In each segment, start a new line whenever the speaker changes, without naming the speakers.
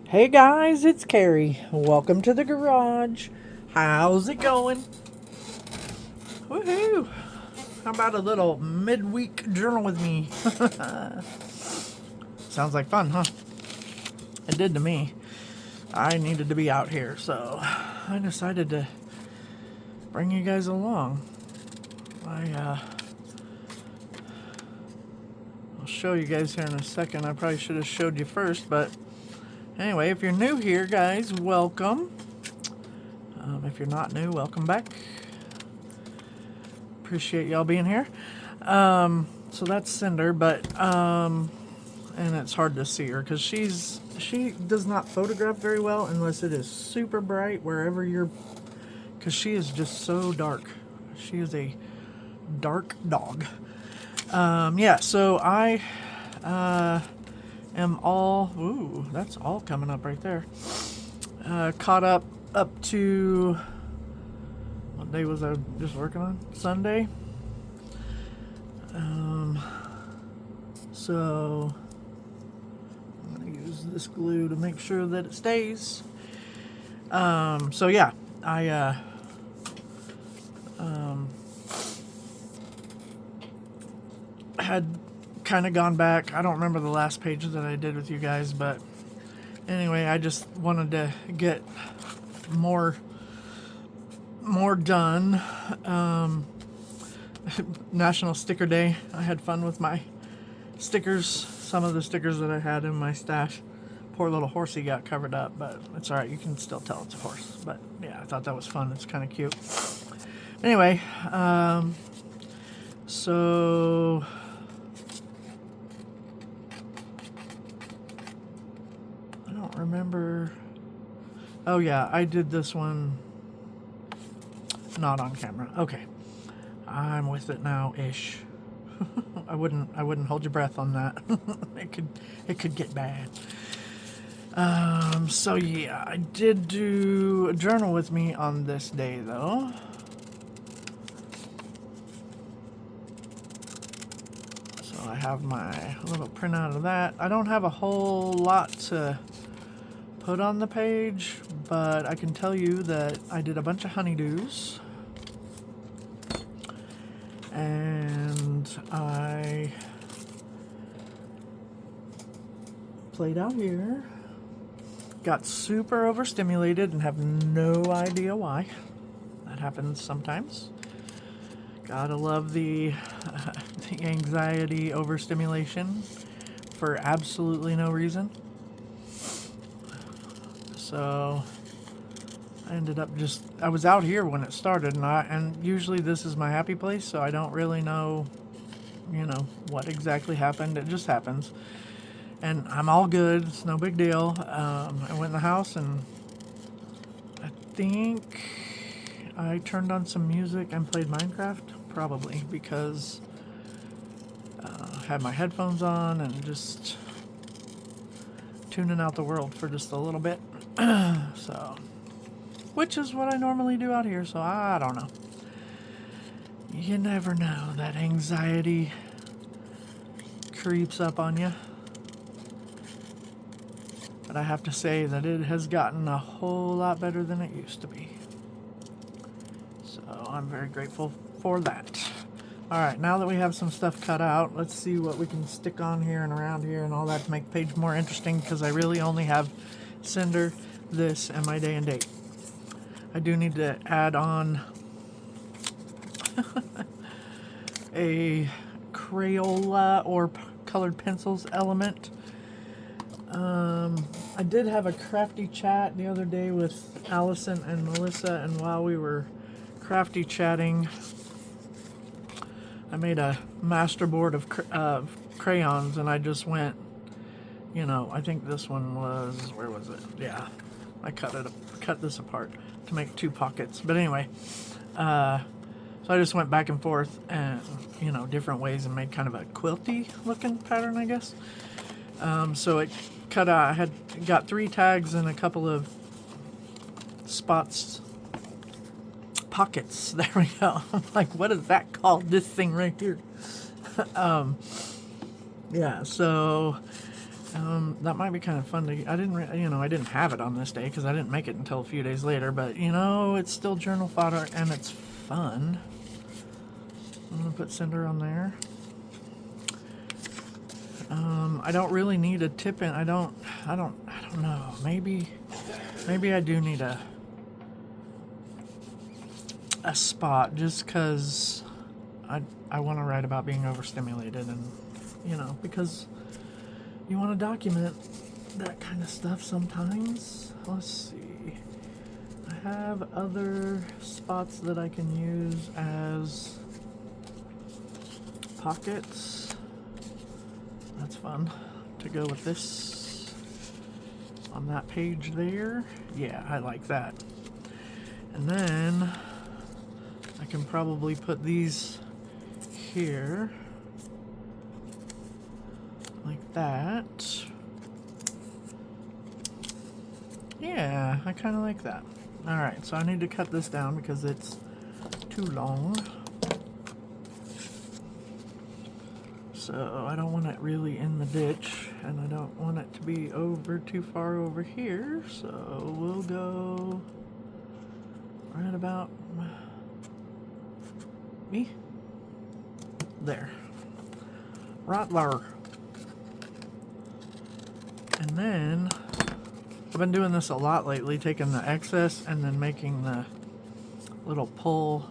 Hey guys, it's Carrie. Welcome to the garage. How's it going? Woohoo! How about a little midweek journal with me? Sounds like fun, huh? It did to me. I needed to be out here, so I decided to bring you guys along. I'll show you guys here in a second. I probably should have showed you first, but anyway, if you're new here, guys, welcome. If you're not new, welcome back. Appreciate y'all being here. So that's Cinder, but and it's hard to see her because she does not photograph very well unless it is super bright wherever you're, because she is just so dark. She is a dark dog. Yeah, so I am all, ooh, that's all coming up right there. Caught up to, what day was I just working on? Sunday. So I'm going to use this glue to make sure that it stays. So yeah, I had kind of gone back. I don't remember the last page that I did with you guys, but anyway, I just wanted to get more done. National Sticker Day. I had fun with my stickers. Some of the stickers that I had in my stash. Poor little horsey got covered up, but it's alright. You can still tell it's a horse. But yeah, I thought that was fun. It's kind of cute. Anyway, so I don't remember. Oh yeah, I did this one not on camera. Okay. I'm with it now ish. I wouldn't hold your breath on that. it could get bad. So yeah, I did do a journal with me on this day though. So I have my little printout of that. I don't have a whole lot to put on the page, but I can tell you that I did a bunch of honeydews. And I played out here, got super overstimulated and have no idea why. That happens sometimes. Gotta love the anxiety overstimulation for absolutely no reason. So I ended up I was out here when it started, and usually this is my happy place, so I don't really know, what exactly happened. It just happens. And I'm all good. It's no big deal. I went in the house, and I think I turned on some music and played Minecraft, probably, because I had my headphones on and just tuning out the world for just a little bit. So... which is what I normally do out here, so I don't know. You never know. That anxiety creeps up on you. But I have to say that it has gotten a whole lot better than it used to be. So I'm very grateful for that. Alright, now that we have some stuff cut out, let's see what we can stick on here and around here and all that to make the page more interesting, because I really only have Cinder, this, and my day and date. I do need to add on a Crayola or colored pencils element. I did have a crafty chat the other day with Allison and Melissa, and while we were crafty chatting, I made a master board of crayons, and I just went, I think this one was, where was it? Yeah, I cut this apart to make 2 pockets. But anyway, so I just went back and forth and, different ways and made kind of a quilty looking pattern, I guess. So it cut out, I had got 3 tags and a couple of pockets. There we go. I'm like, what is that called? This thing right here. Yeah, so That might be kind of fun to. I didn't have it on this day because I didn't make it until a few days later. But it's still journal fodder and it's fun. I'm gonna put cinder on there. I don't really need a tip in. I don't know. Maybe I do need a spot just because I want to write about being overstimulated and because you want to document that kind of stuff sometimes. Let's see. I have other spots that I can use as pockets. That's fun to go with this on that page there. Yeah, I like that. And then I can probably put these here like that. Yeah, I kind of like that. All right, so I need to cut this down because it's too long. So I don't want it really in the ditch, and I don't want it to be too far over here. So we'll go right about there. Right there. And then I've been doing this a lot lately, taking the excess and then making the little pull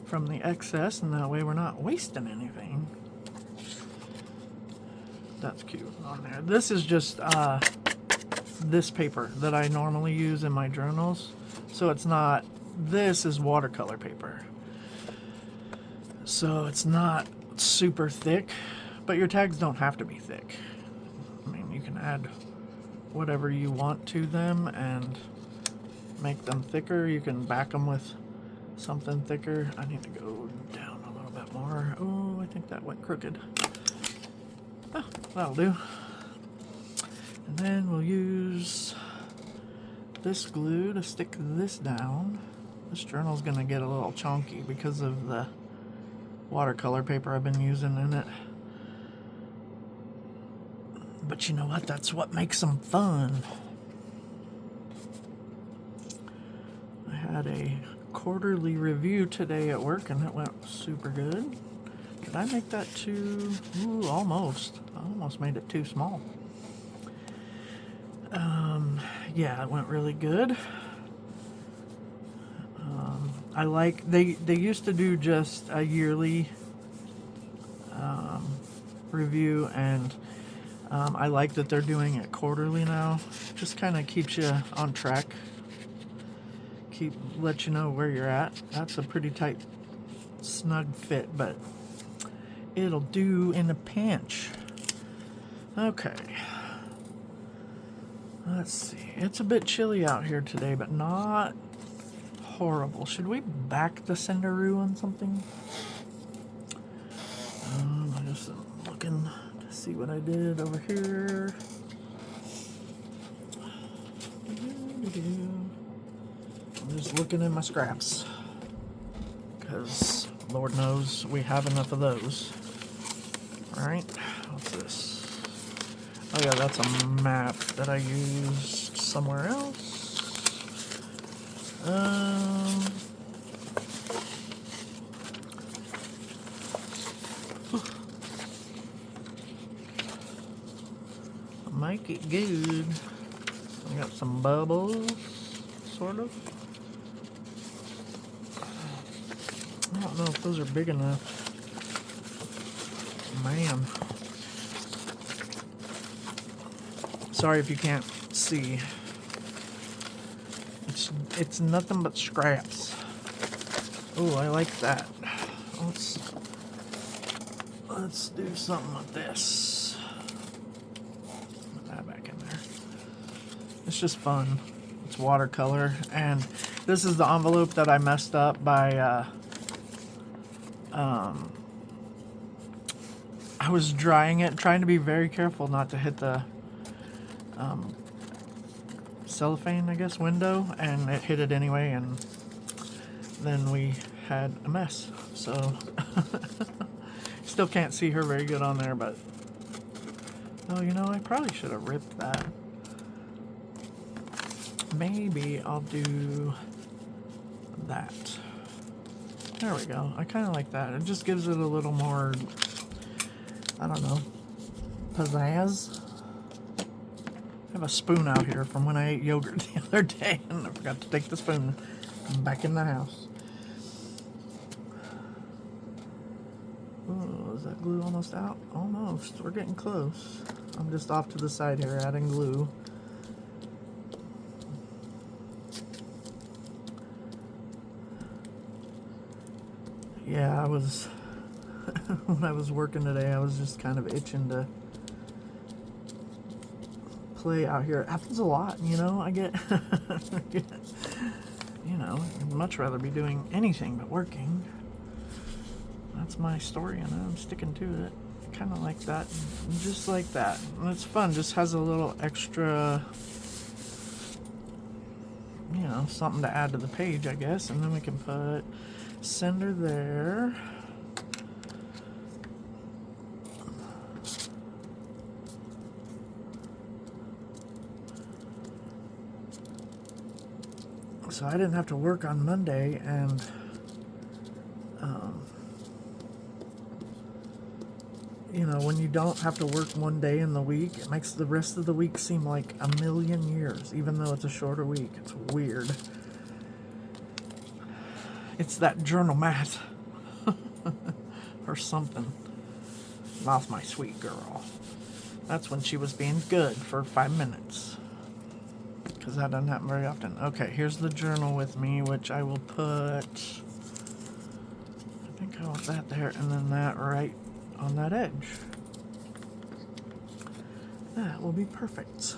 from the excess, and that way we're not wasting anything. That's cute on there. This is just this paper that I normally use in my journals, so it's not. This is watercolor paper, so it's not super thick, but your tags don't have to be thick. I mean, you can add whatever you want to them and make them thicker. You can back them with something thicker. I need to go down a little bit more. Oh, I think that went crooked. Oh, that'll do. And then we'll use this glue to stick this down. This journal's gonna get a little chunky because of the watercolor paper I've been using in it. But you know what? That's what makes them fun. I had a quarterly review today at work and it went super good. Did I make that too? Ooh, almost. I almost made it too small. Yeah, it went really good. I like, they used to do just a yearly review, and I like that they're doing it quarterly now. Just kind of keeps you on track. Let you know where you're at. That's a pretty tight, snug fit, but it'll do in a pinch. Okay. Let's see. It's a bit chilly out here today, but not horrible. Should we back the cinderoo on something? I just looking to see what I did over here. I'm just looking in my scraps because Lord knows we have enough of those. All right, what's this? Oh yeah, that's a map that I used somewhere else. Make it good. I got some bubbles, sort of. I don't know if those are big enough. Man. Sorry if you can't see. It's nothing but scraps. Oh, I like that. Let's do something with this. Put that back in there. It's just fun. It's watercolor, and this is the envelope that I messed up by I was drying it, trying to be very careful not to hit the cellophane, I guess, window, and it hit it anyway, and then we had a mess. So Still can't see her very good on there, but... Oh, you know, I probably should have ripped that. Maybe I'll do that. There we go. I kind of like that. It just gives it a little more, I don't know, pizzazz. I have a spoon out here from when I ate yogurt the other day, and I forgot to take the spoon back in the house. Oh, is that glue almost out? Almost. We're getting close. I'm just off to the side here adding glue. Yeah, I was, when I was working today, I was just kind of itching to play out here. It happens a lot, you know, I get, you know, I'd much rather be doing anything but working. That's my story, and I'm sticking to it. Kind of like that, just like that. And it's fun, just has a little extra, you know, something to add to the page, I guess, and then we can put sender there. So I didn't have to work on Monday, and you know, when you don't have to work one day in the week, it makes the rest of the week seem like a million years, even though it's a shorter week. It's weird. It's that journal math or something. That's my sweet girl. That's when she was being good for 5 minutes, because that doesn't happen very often. Okay, here's the journal with me, which I will put, I think I want that there, and then that right on that edge. That will be perfect.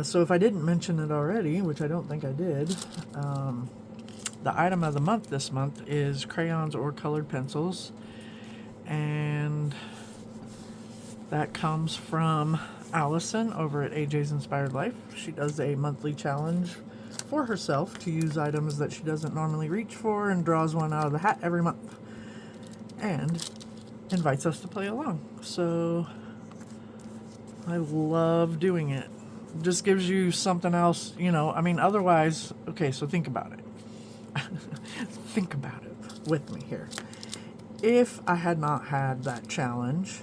So if I didn't mention it already, which I don't think I did, the item of the month this month is crayons or colored pencils, and that comes from Allison over at AJ's Inspired Life. She does a monthly challenge for herself to use items that she doesn't normally reach for, and draws one out of the hat every month and invites us to play along. So I love doing it. Just gives you something else, you know. I mean, otherwise, okay, so think about it. Think about it with me here. If I had not had that challenge,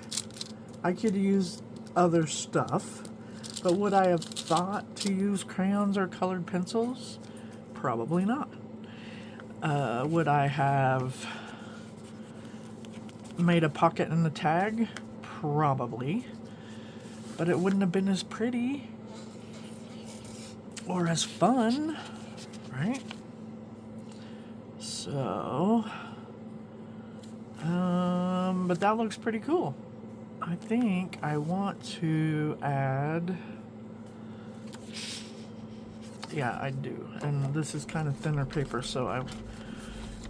I could use other stuff, but would I have thought to use crayons or colored pencils? Probably not. Would I have made a pocket and a tag? Probably. But it wouldn't have been as pretty or as fun, right? So, but that looks pretty cool. I think I want to add, yeah, I do. And this is kind of thinner paper, so I'm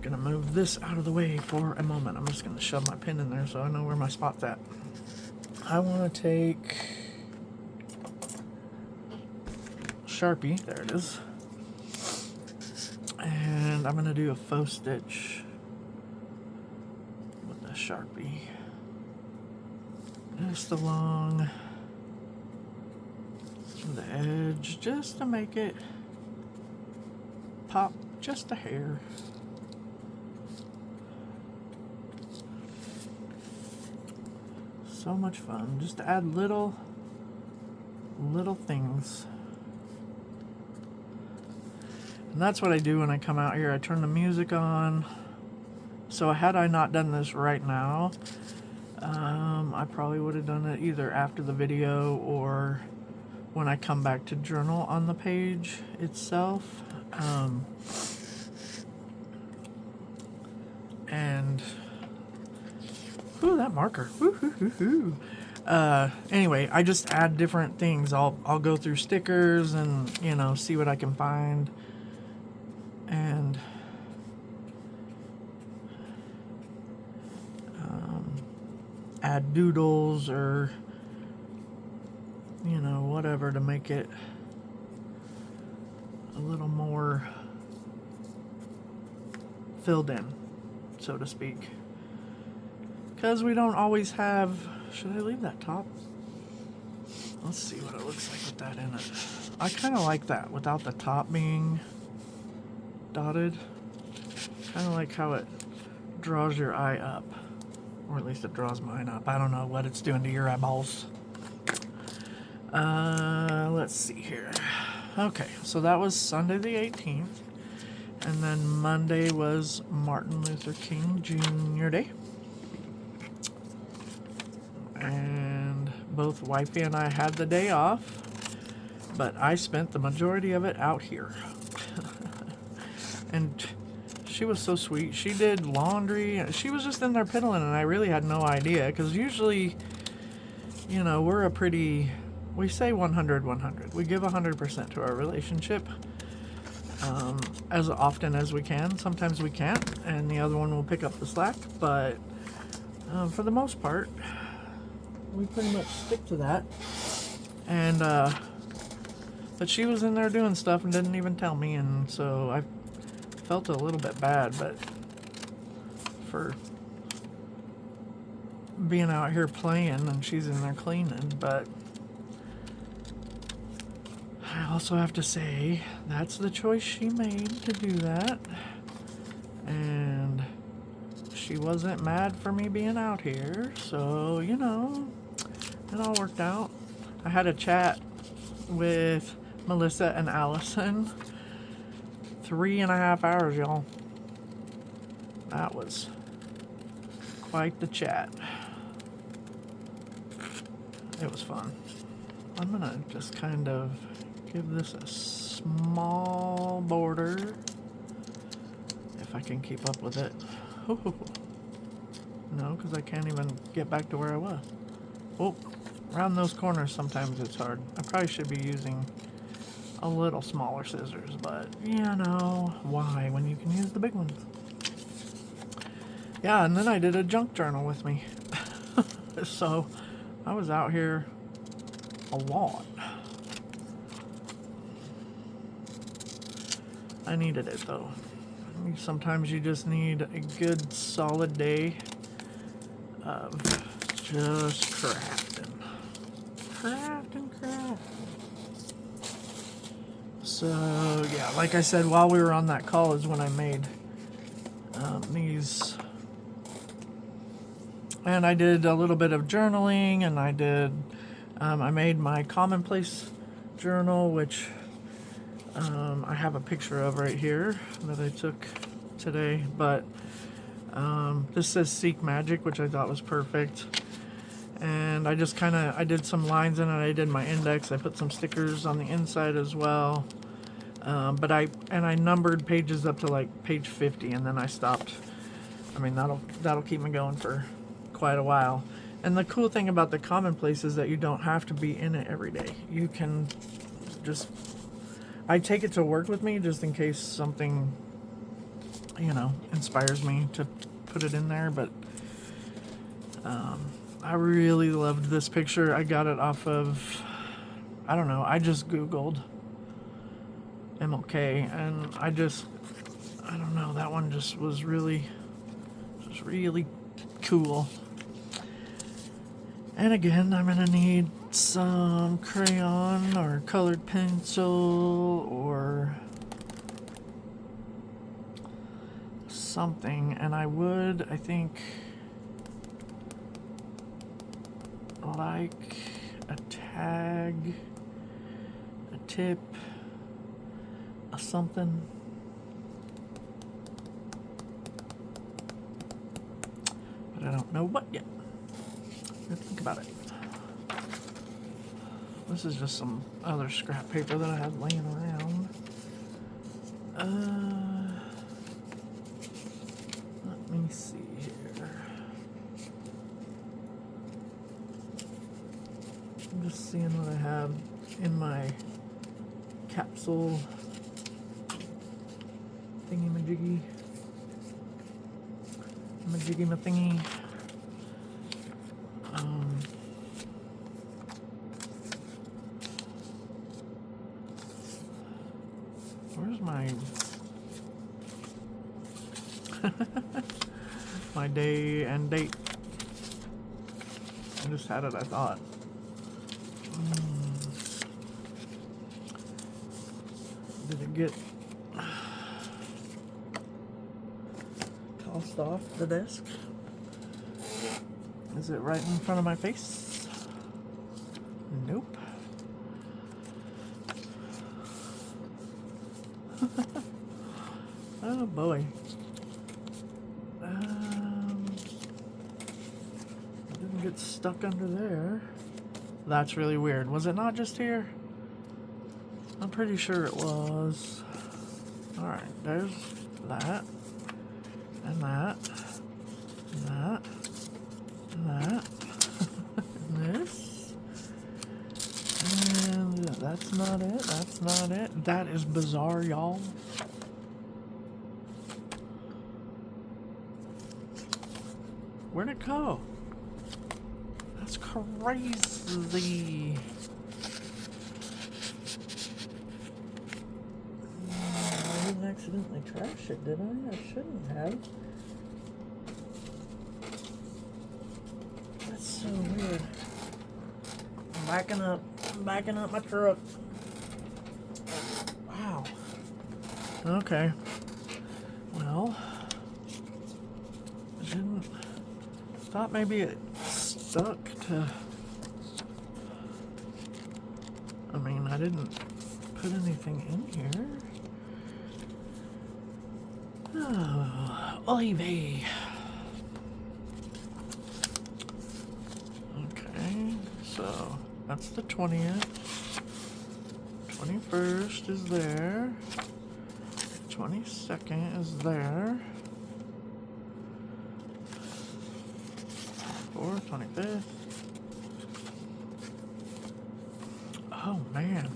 gonna move this out of the way for a moment. I'm just gonna shove my pen in there so I know where my spot's at. I want to take Sharpie, there it is, and I'm gonna do a faux stitch with the Sharpie just along the edge, just to make it pop just a hair. So much fun, just to add little things. And that's what I do when I come out here. I turn the music on. So had I not done this right now, I probably would have done it either after the video or when I come back to journal on the page itself. And ooh, that marker. Anyway, I just add different things. I'll go through stickers and, you know, see what I can find. And add doodles or, you know, whatever to make it a little more filled in, so to speak. Because we don't always have... Should I leave that top? Let's see what it looks like with that in it. I kind of like that without the top being dotted. Kind of like how it draws your eye up. Or at least it draws mine up. I don't know what it's doing to your eyeballs. Let's see here. Okay, so that was Sunday the 18th. And then Monday was Martin Luther King Jr. Day. And both wifey and I had the day off, but I spent the majority of it out here. And she was so sweet. She did laundry. She was just in there piddling, and I really had no idea, because usually, you know, we're a pretty... We say 100-100. We give 100% to our relationship as often as we can. Sometimes we can't, and the other one will pick up the slack, but for the most part, we pretty much stick to that. And but she was in there doing stuff and didn't even tell me, and so I felt a little bit bad, but for being out here playing and she's in there cleaning. But I also have to say that's the choice she made to do that, and she wasn't mad for me being out here, so you know, it all worked out. I had a chat with Melissa and Allison. 3.5 hours, y'all. That was quite the chat. It was fun. I'm gonna just kind of give this a small border, if I can keep up with it. No, because I can't even get back to where I was. Oh, around those corners sometimes it's hard. I probably should be using a little smaller scissors, but you know, why when you can use the big ones? Yeah, and then I did a junk journal with me. So I was out here a lot. I needed it though. Sometimes you just need a good solid day of just crafting. Crafting. So yeah, like I said, while we were on that call is when I made these. And I did a little bit of journaling, and I made my commonplace journal, which I have a picture of right here that I took today. But this says Seek Magic, which I thought was perfect. And I just I did some lines in it. I did my index. I put some stickers on the inside as well. But I numbered pages up to like page 50, and then I stopped. I mean, that'll keep me going for quite a while. And the cool thing about the commonplace is that you don't have to be in it every day. You can just... I take it to work with me just in case something, you know, inspires me to put it in there. But I really loved this picture. I got it off of, I don't know, I just Googled MLK, and I don't know, that one just was really cool. And again, I'm gonna need some crayon or colored pencil or something, and I think like a tag, a tip, a something. But I don't know what yet. Let's think about it. This is just some other scrap paper that I had laying around. Let me see here. I'm just seeing what I have in my capsule thingy-majiggy. Majiggy-ma-thingy. Where's my... day and date. I just had it, I thought. Did it get tossed off the desk? Is it right in front of my face? Nope. Oh boy. Didn't get stuck under there. That's really weird. Was it not just here? I'm pretty sure it was. Alright, there's that. And that. And that. And that. And this. And that's not it. That's not it. That is bizarre, y'all. Where'd it go? That's crazy. I didn't accidentally trash it, did I? I shouldn't have. That's so weird. I'm backing up my truck. Wow. Okay. Well, I didn't. Thought maybe it stuck to. I mean, I didn't put anything in here. Oh, oy vey. Okay, so that's the 20th. 21st is there. 22nd is there. 24th, 25th. Oh man,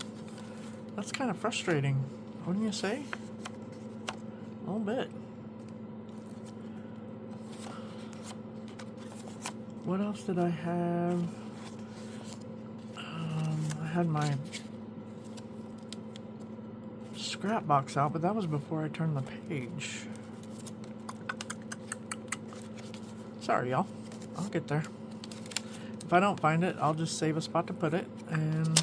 that's kind of frustrating, wouldn't you say? A little bit. What else did I have? I had my scrap box out, but that was before I turned the page. Sorry, y'all. I'll get there. If I don't find it, I'll just save a spot to put it. And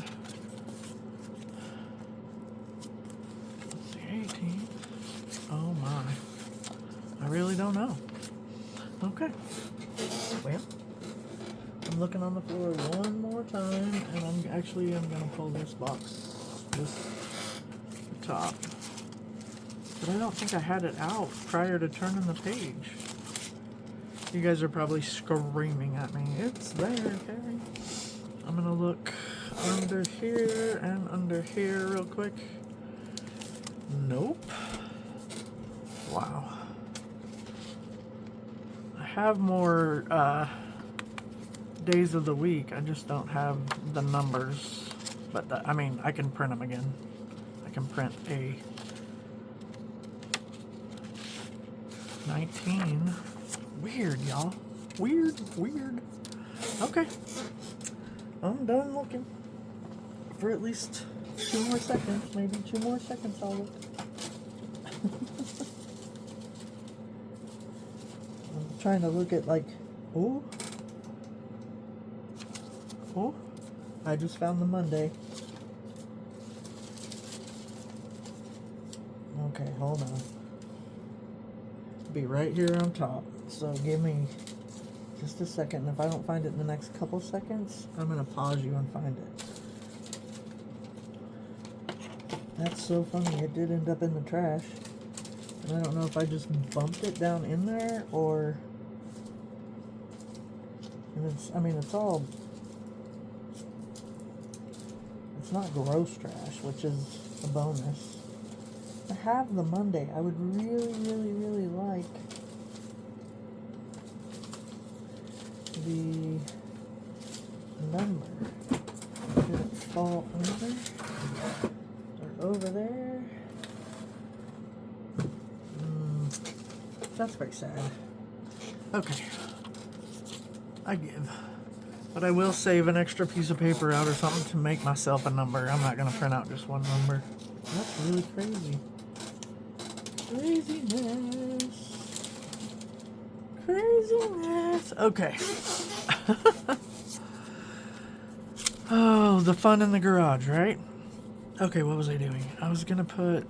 it's the 18th. Oh my. I really don't know. Okay. Well, I'm looking on the floor one more time, and I'm gonna pull this box, the top. But I don't think I had it out prior to turning the page. You guys are probably screaming at me. It's there, Carrie. I'm gonna look under here and under here real quick. Nope. Wow. I have more days of the week. I just don't have the numbers. But I mean, I can print them again. I can print a 19. Weird, y'all. Weird. Okay. I'm done looking. For at least 2 more seconds. Maybe 2 more seconds I'll look. I'm trying to look at like, oh. I just found the Monday. Okay, hold on. Be right here on top. So give me just a second. If I don't find it in the next couple seconds, I'm going to pause you and find it. That's so funny. It did end up in the trash. And I don't know if I just bumped it down in there or... And it's, I mean, it's all... It's not gross trash, which is a bonus. I have the Monday. I would really like the number. Did it fall under or over there? That's very sad. Okay. I give. But I will save an extra piece of paper out or something to make myself a number. I'm not going to print out just one number. That's really crazy. Craziness. Craziness. Okay. Oh, the fun in the garage, right? Okay, what was I doing? I was gonna put...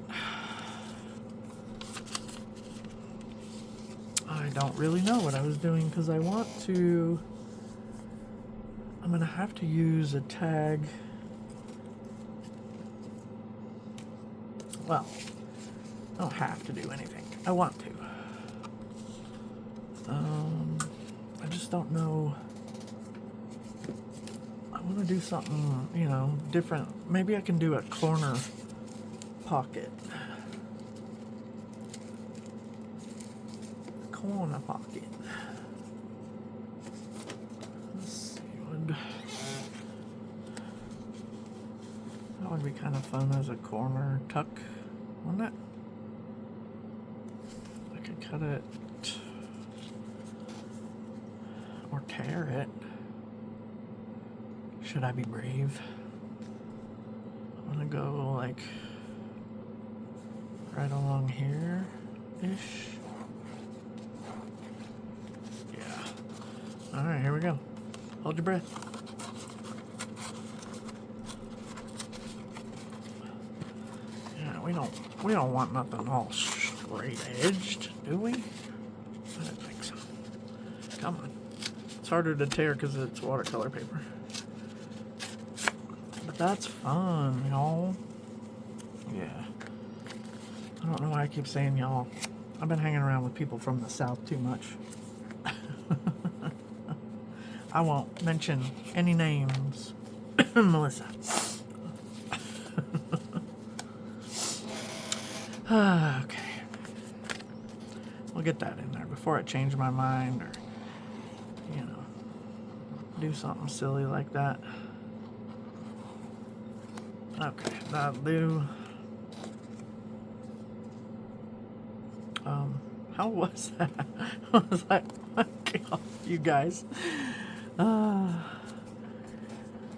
I don't really know what I was doing because I want to... I'm gonna have to use a tag. Well, I don't have to do anything. I want to. I just don't know. I want to do something, you know, different. Maybe I can do a corner pocket. Corner pocket. Let's see. That would be kind of fun as a corner tuck, wouldn't it? I could cut it or tear it. Should I be brave? I'm gonna go like right along here ish. Yeah. Alright, here we go. Hold your breath. Yeah, we don't want nothing all straight edged, do we? I don't think so. Come on. It's harder to tear because it's watercolor paper. But that's fun, y'all. Yeah. I don't know why I keep saying y'all. I've been hanging around with people from the South too much. I won't mention any names. Melissa. Okay. We'll get that in there before I change my mind or, you know, do something silly like that. Okay, that'll do. How was that? I was like, okay, you guys. Are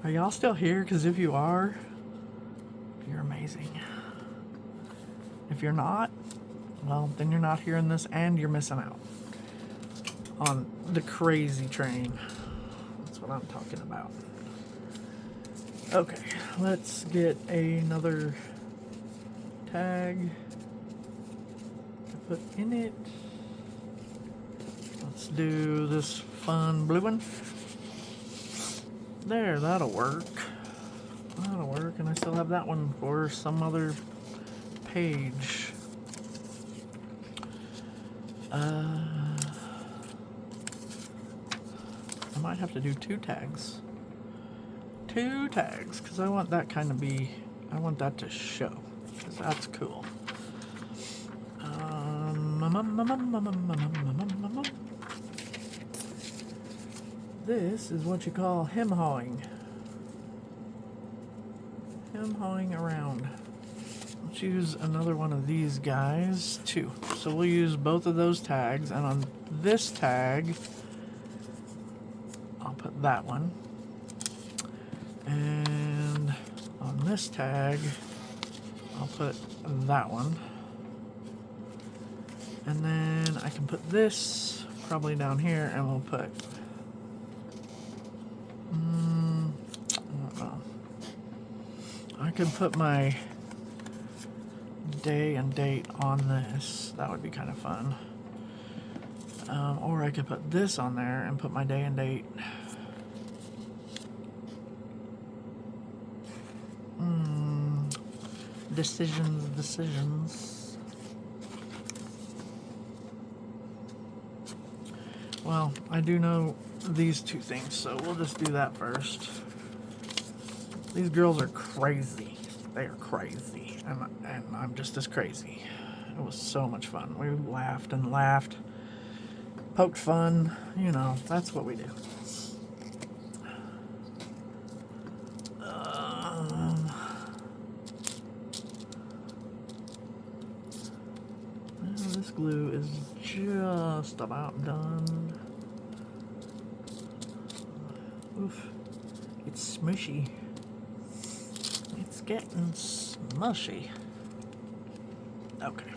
y'all still here? Because if you are, you're amazing. If you're not, well, then you're not hearing this and you're missing out on the crazy train. That's what I'm talking about. Okay, let's get another tag to put in it. Let's do this fun blue one. There, that'll work. That'll work, and I still have that one for some other page. I might have to do two tags. Two tags, because I want that kind of be, I want that to show, because that's cool. This is what you call hem-hawing. Hem-hawing around. Let's use another one of these guys too. So we'll use both of those tags, and on this tag, I'll put that one. And on this tag, I'll put that one. And then I can put this probably down here, and we'll put, I don't know. I could put my day and date on this. That would be kind of fun. Or I could put this on there and put my day and date. Decisions. Well, I do know these two things, so we'll just do that first. These girls are crazy. They are crazy, and I'm just as crazy. It was so much fun. We laughed and laughed, poked fun. You know, that's what we do. This glue is just about done. Oof, it's smushy. It's getting smushy. Okay.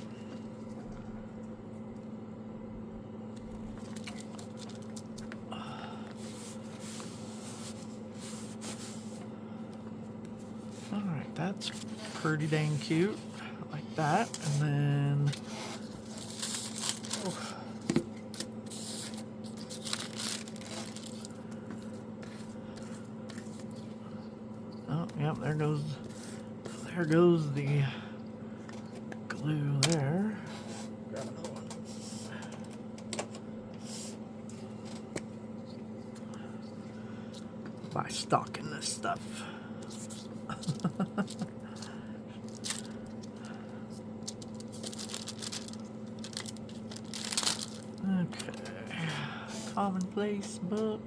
That's pretty dang cute. I like that. And then oh, yep, there goes the glue there. Grab another one. Buy stock in this stuff. Okay, commonplace book.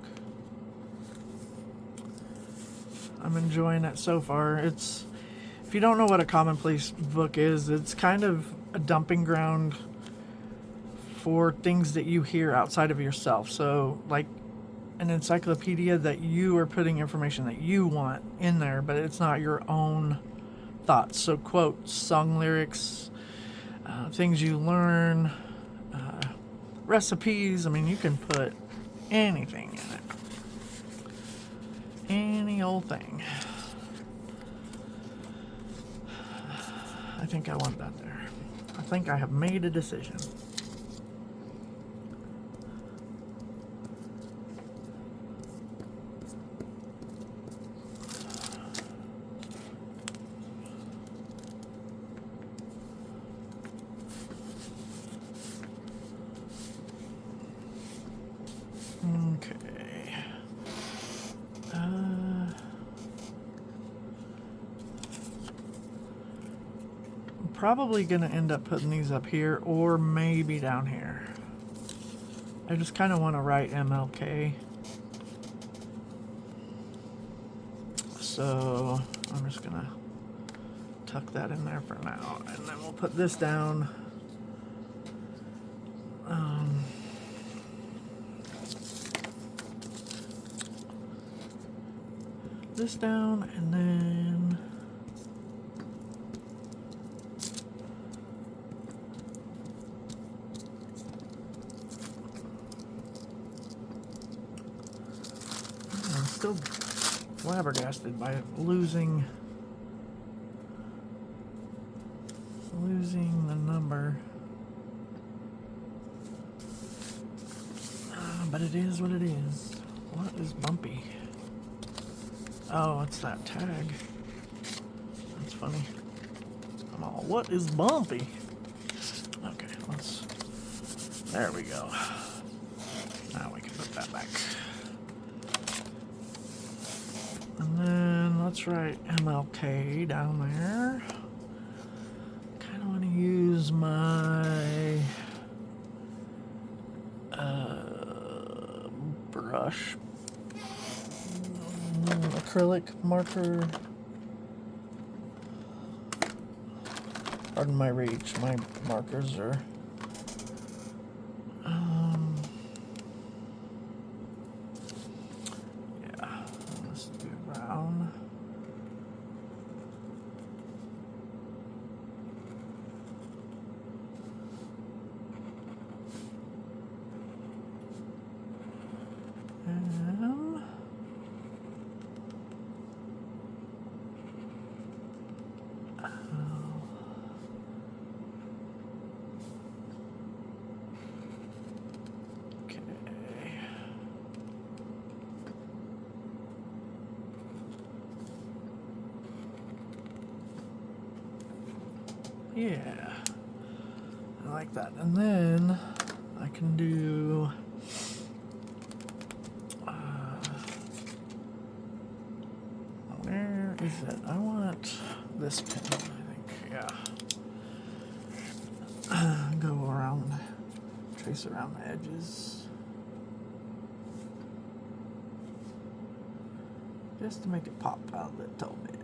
I'm enjoying it so far. If you don't know what a commonplace book is, it's kind of a dumping ground for things that you hear outside of yourself. So, like an encyclopedia that you are putting information that you want in there, but it's not your own thoughts. So, quotes, song lyrics, things you learn, recipes. I mean, you can put anything in it. Any old thing. I think I want that there. I think I have made a decision. Okay. I'm probably going to end up putting these up here or maybe down here. I just kind of want to write MLK. So I'm just going to tuck that in there for now. And then we'll put this down. This down, and then I'm still flabbergasted by losing the number, but it is what it is. What is bumpy? Oh, it's that tag. That's funny. I'm all, what is bumpy? Okay, there we go. Now we can put that back. And then let's write MLK down there. Kind of want to use my brush. Acrylic marker. Pardon my reach. My markers are yeah, let's do brown. Yeah, I like that. And then I can do where is it? I want this pin, I think. Yeah. Go around, trace around the edges. Just to make it pop out a little bit.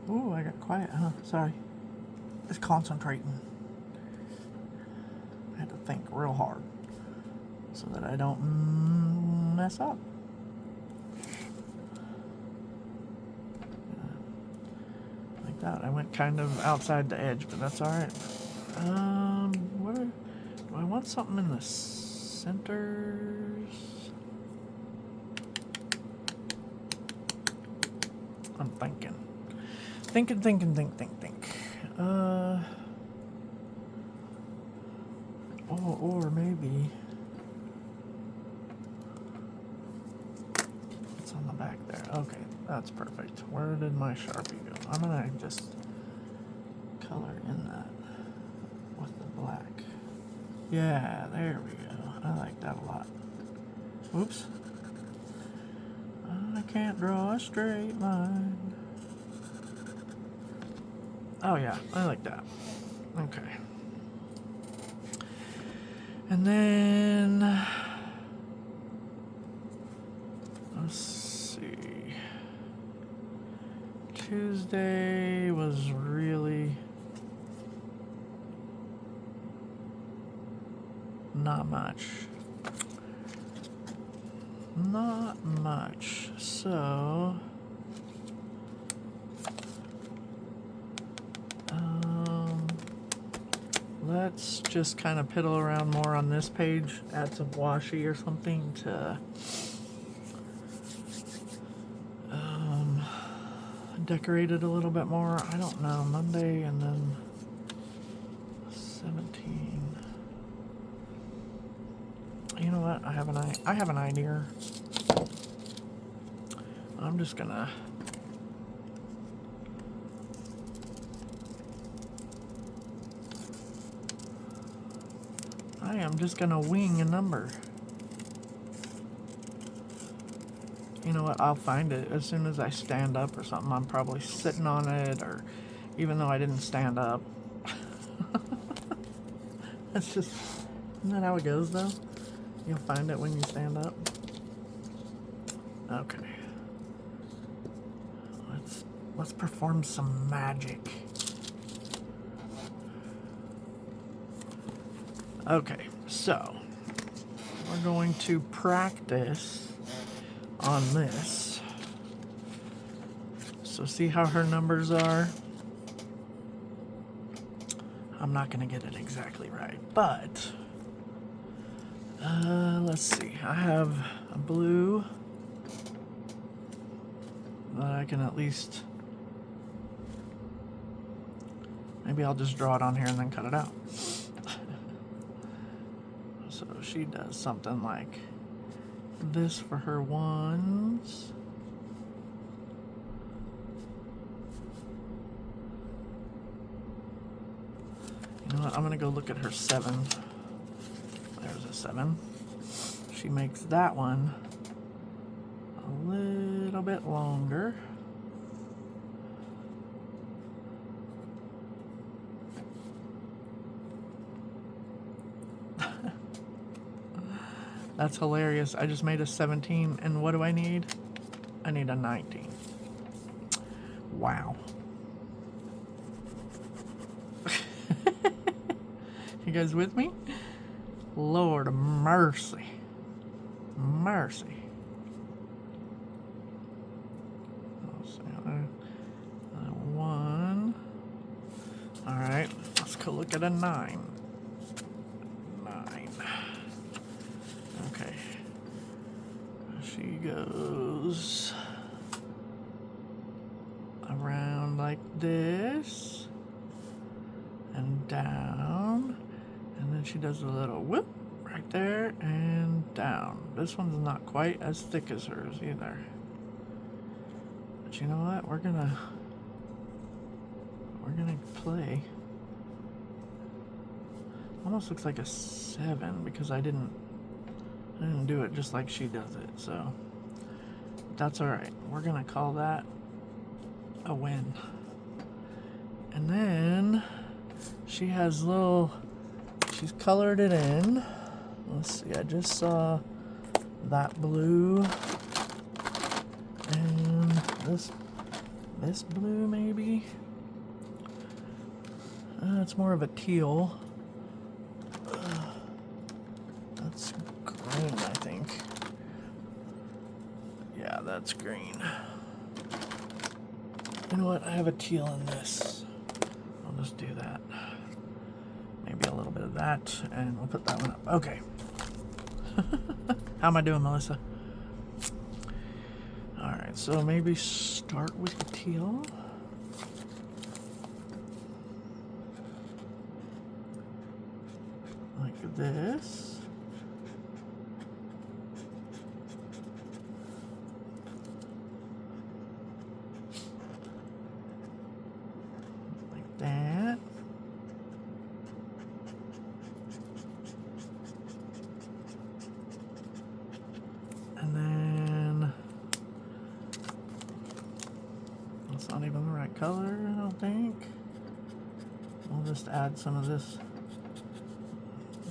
Ooh, I got quiet, huh? Sorry. Just concentrating. I had to think real hard. so that I don't mess up. Like that. I went kind of outside the edge, but that's all right. Where do I want something in the centers? I'm thinking. Think. Or maybe it's on the back there. Okay, that's perfect. Where did my Sharpie go? I'm gonna just color in that with the black. Yeah, there we go. I like that a lot. Oops. I can't draw a straight line. Oh yeah, I like that. Okay. And then, let's see. Tuesday was really not much. Not much. So, let's just kind of piddle around more on this page, add some washi or something to decorate it a little bit more. I don't know, Monday and then 17. You know what? I have an idea. I'm just gonna wing a number. You know what? I'll find it as soon as I stand up or something. I'm probably sitting on it, or even though I didn't stand up. That's just, isn't that how it goes though? You'll find it when you stand up. Okay. Let's perform some magic. Okay, so we're going to practice on this. So see how her numbers are? I'm not going to get it exactly right, but let's see. I have a blue that I can at least, maybe I'll just draw it on here and then cut it out. So she does something like this for her ones. You know what? I'm gonna go look at her 7. There's a 7. She makes that one a little bit longer. That's hilarious. I just made a 17, and what do I need? I need a 19. Wow. You guys with me? Lord mercy. Mercy. Let's see. 1. All right. Let's go look at a 9. Okay. She goes around like this and down, and then she does a little whoop right there and down. This one's not quite as thick as hers either. But you know what? We're gonna play. Almost looks like a 7 because I didn't do it just like she does it, so that's all right. We're gonna call that a win. And then she has she's colored it in. Let's see, I just saw that blue and this blue maybe. It's more of a teal. That's that's green. You know what? I have a teal in this. I'll just do that. Maybe a little bit of that, and we'll put that one up. Okay. How am I doing, Melissa? Alright, so maybe start with the teal. Like this. Like that. And then that's not even the right color, I don't think. We'll just add some of this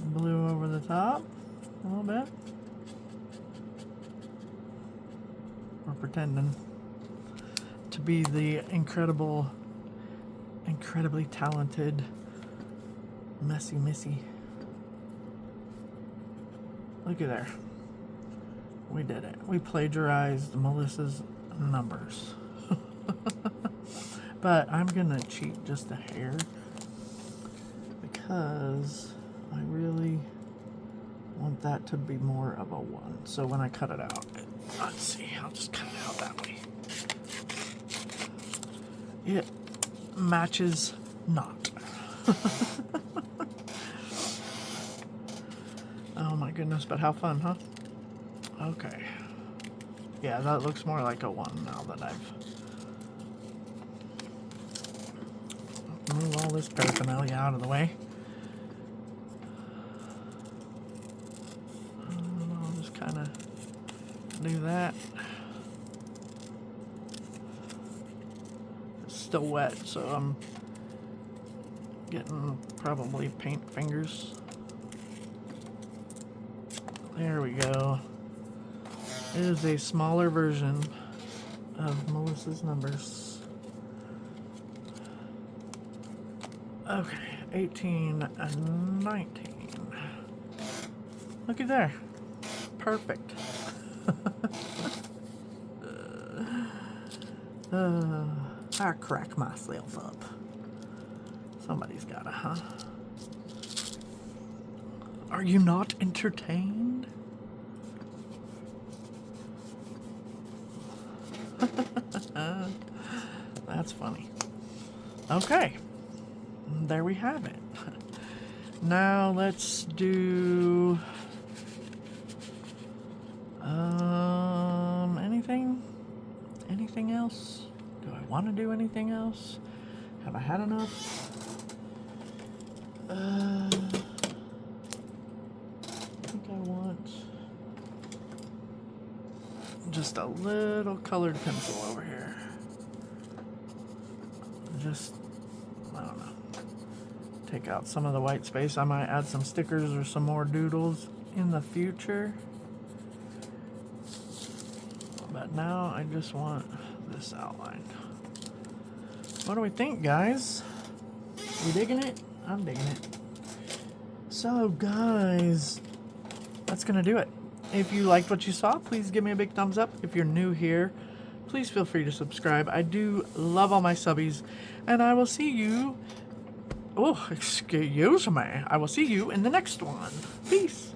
blue over the top a little bit. We're pretending to be the incredibly talented Messy Missy. Look at there. We did it. We plagiarized Melissa's numbers. But I'm gonna cheat just a hair because I really want that to be more of a 1. So when I cut it out, let's see, I'll just cut it out that way. It matches not. Oh my goodness, but how fun, huh? Okay. Yeah, that looks more like a 1 now that I've moved all this paraphernalia out of the way. I'll just kind of do that. It's still wet, so I'm getting probably paint fingers. There we go. It is a smaller version of Melissa's numbers. Okay, 18 and 19. Look at there. Perfect. I crack myself up. Somebody's gotta, huh? Are you not entertained? That's funny. Okay. There we have it. Now let's do anything else? Do I want to do anything else? Have I had enough? I think I want just a little colored pencil over here. Just, I don't know, take out some of the white space. I might add some stickers or some more doodles in the future. But now I just want this outline. What do we think, guys? We digging it? I'm digging it. So, guys, that's gonna do it. If you liked what you saw, please give me a big thumbs up. If you're new here, please feel free to subscribe. I do love all my subbies, and I will see you. Oh, excuse me. I will see you in the next one. Peace.